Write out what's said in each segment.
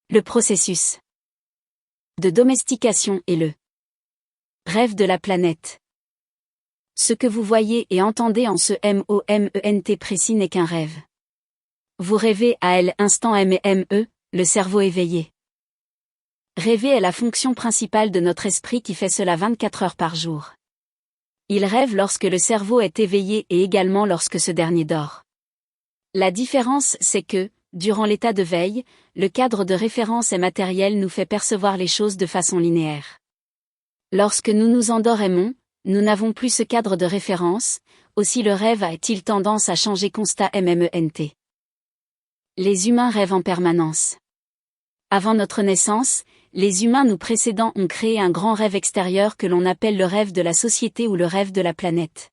Le processus de domestication est le rêve de la planète. Ce que vous voyez et entendez en ce moment précis n'est qu'un rêve. Vous rêvez à l'instant M, le cerveau éveillé. Rêver est la fonction principale de notre esprit qui fait cela 24 heures par jour. Il rêve lorsque le cerveau est éveillé et également lorsque ce dernier dort. La différence, c'est que, durant l'état de veille, le cadre de référence et matériel nous fait percevoir les choses de façon linéaire. Lorsque nous nous endormons, nous n'avons plus ce cadre de référence, aussi le rêve a-t-il tendance à changer constat MMENT. Les humains rêvent en permanence. Avant notre naissance, les humains nous précédant ont créé un grand rêve extérieur que l'on appelle le rêve de la société ou le rêve de la planète.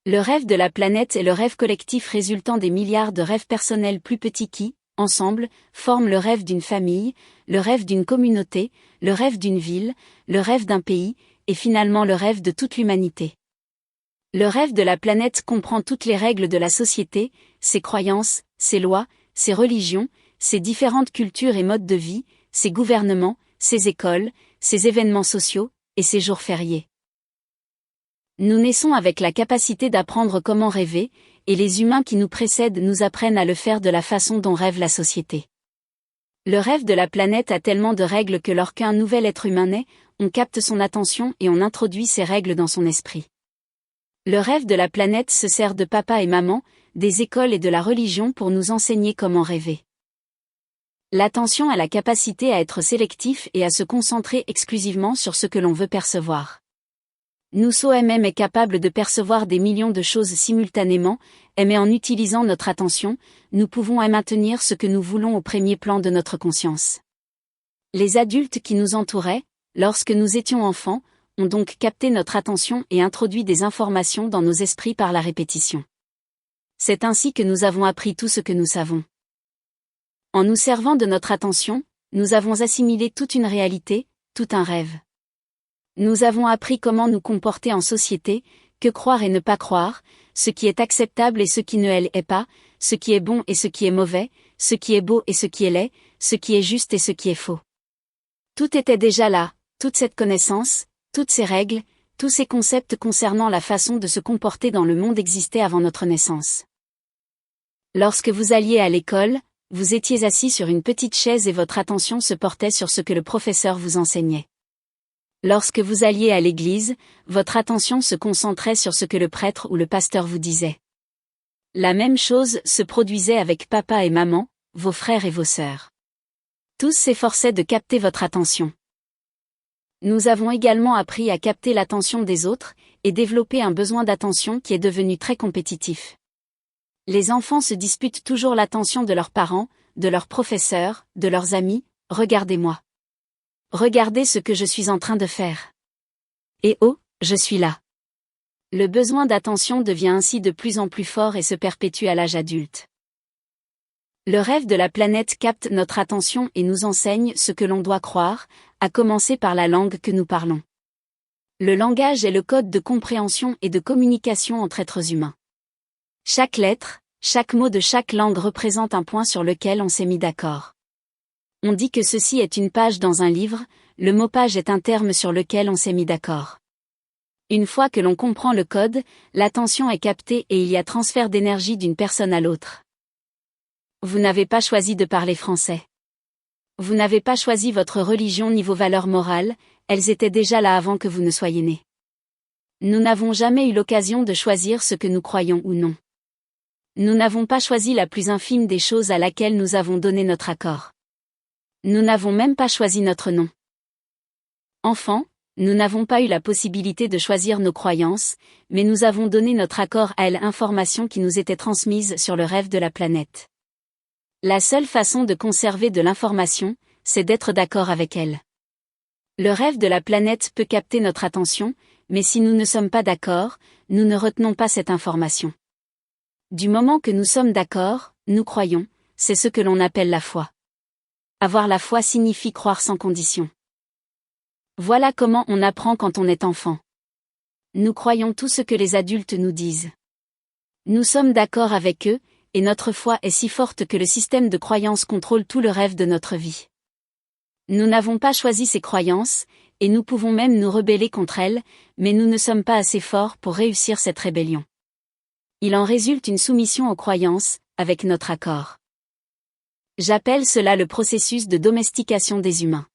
Le rêve de la planète est le rêve collectif résultant des milliards de rêves personnels plus petits qui, ensemble, forment le rêve d'une famille, le rêve d'une communauté, le rêve d'une ville, le rêve d'un pays, et finalement le rêve de toute l'humanité. Le rêve de la planète comprend toutes les règles de la société, ses croyances, ses lois, ses religions, ses différentes cultures et modes de vie, ses gouvernements, ses écoles, ses événements sociaux, et ses jours fériés. Nous naissons avec la capacité d'apprendre comment rêver, et les humains qui nous précèdent nous apprennent à le faire de la façon dont rêve la société. Le rêve de la planète a tellement de règles que lorsqu'un nouvel être humain naît, on capte son attention et on introduit ces règles dans son esprit. Le rêve de la planète se sert de papa et maman, des écoles et de la religion pour nous enseigner comment rêver. L'attention a la capacité à être sélectif et à se concentrer exclusivement sur ce que l'on veut percevoir. Nous sommes est capable de percevoir des millions de choses simultanément, mais en utilisant notre attention, nous pouvons maintenir ce que nous voulons au premier plan de notre conscience. Les adultes qui nous entouraient, lorsque nous étions enfants, ont donc capté notre attention et introduit des informations dans nos esprits par la répétition. C'est ainsi que nous avons appris tout ce que nous savons. En nous servant de notre attention, nous avons assimilé toute une réalité, tout un rêve. Nous avons appris comment nous comporter en société, que croire et ne pas croire, ce qui est acceptable et ce qui ne l'est pas, ce qui est bon et ce qui est mauvais, ce qui est beau et ce qui est laid, ce qui est juste et ce qui est faux. Tout était déjà là, toute cette connaissance, toutes ces règles, tous ces concepts concernant la façon de se comporter dans le monde existaient avant notre naissance. Lorsque vous alliez à l'école, vous étiez assis sur une petite chaise et votre attention se portait sur ce que le professeur vous enseignait. Lorsque vous alliez à l'église, votre attention se concentrait sur ce que le prêtre ou le pasteur vous disait. La même chose se produisait avec papa et maman, vos frères et vos sœurs. Tous s'efforçaient de capter votre attention. Nous avons également appris à capter l'attention des autres, et développer un besoin d'attention qui est devenu très compétitif. Les enfants se disputent toujours l'attention de leurs parents, de leurs professeurs, de leurs amis. Regardez-moi. Regardez ce que je suis en train de faire. Et oh, je suis là. Le besoin d'attention devient ainsi de plus en plus fort et se perpétue à l'âge adulte. Le rêve de la planète capte notre attention et nous enseigne ce que l'on doit croire, à commencer par la langue que nous parlons. Le langage est le code de compréhension et de communication entre êtres humains. Chaque lettre, chaque mot de chaque langue représente un point sur lequel on s'est mis d'accord. On dit que ceci est une page dans un livre, le mot page est un terme sur lequel on s'est mis d'accord. Une fois que l'on comprend le code, l'attention est captée et il y a transfert d'énergie d'une personne à l'autre. Vous n'avez pas choisi de parler français. Vous n'avez pas choisi votre religion ni vos valeurs morales, elles étaient déjà là avant que vous ne soyez nés. Nous n'avons jamais eu l'occasion de choisir ce que nous croyons ou non. Nous n'avons pas choisi la plus infime des choses à laquelle nous avons donné notre accord. Nous n'avons même pas choisi notre nom. Enfant, nous n'avons pas eu la possibilité de choisir nos croyances, mais nous avons donné notre accord à l'information qui nous était transmise sur le rêve de la planète. La seule façon de conserver de l'information, c'est d'être d'accord avec elle. Le rêve de la planète peut capter notre attention, mais si nous ne sommes pas d'accord, nous ne retenons pas cette information. Du moment que nous sommes d'accord, nous croyons, c'est ce que l'on appelle la foi. Avoir la foi signifie croire sans condition. Voilà comment on apprend quand on est enfant. Nous croyons tout ce que les adultes nous disent. Nous sommes d'accord avec eux, et notre foi est si forte que le système de croyance contrôle tout le rêve de notre vie. Nous n'avons pas choisi ces croyances, et nous pouvons même nous rebeller contre elles, mais nous ne sommes pas assez forts pour réussir cette rébellion. Il en résulte une soumission aux croyances, avec notre accord. J'appelle cela le processus de domestication des humains.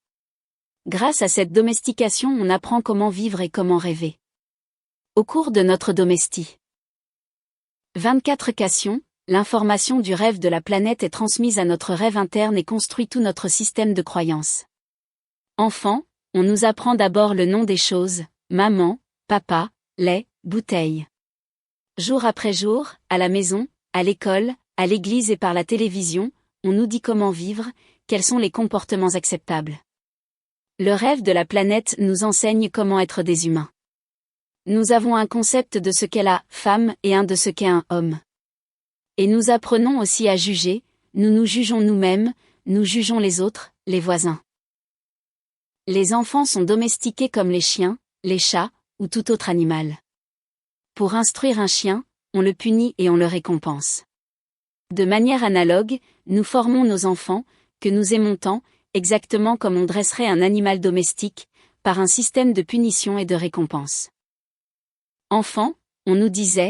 Grâce à cette domestication, on apprend comment vivre et comment rêver. Au cours de notre domestie. 24 l'information du rêve de la planète est transmise à notre rêve interne et construit tout notre système de croyances. Enfant, on nous apprend d'abord le nom des choses, maman, papa, lait, bouteille. Jour après jour, à la maison, à l'école, à l'église et par la télévision, on nous dit comment vivre, quels sont les comportements acceptables. Le rêve de la planète nous enseigne comment être des humains. Nous avons un concept de ce qu'est la femme et un de ce qu'est un homme. Et nous apprenons aussi à juger, nous nous jugeons nous-mêmes, nous jugeons les autres, les voisins. Les enfants sont domestiqués comme les chiens, les chats, ou tout autre animal. Pour instruire un chien, on le punit et on le récompense. De manière analogue, nous formons nos enfants, que nous aimons tant, exactement comme on dresserait un animal domestique, par un système de punition et de récompense. Enfant, on nous disait,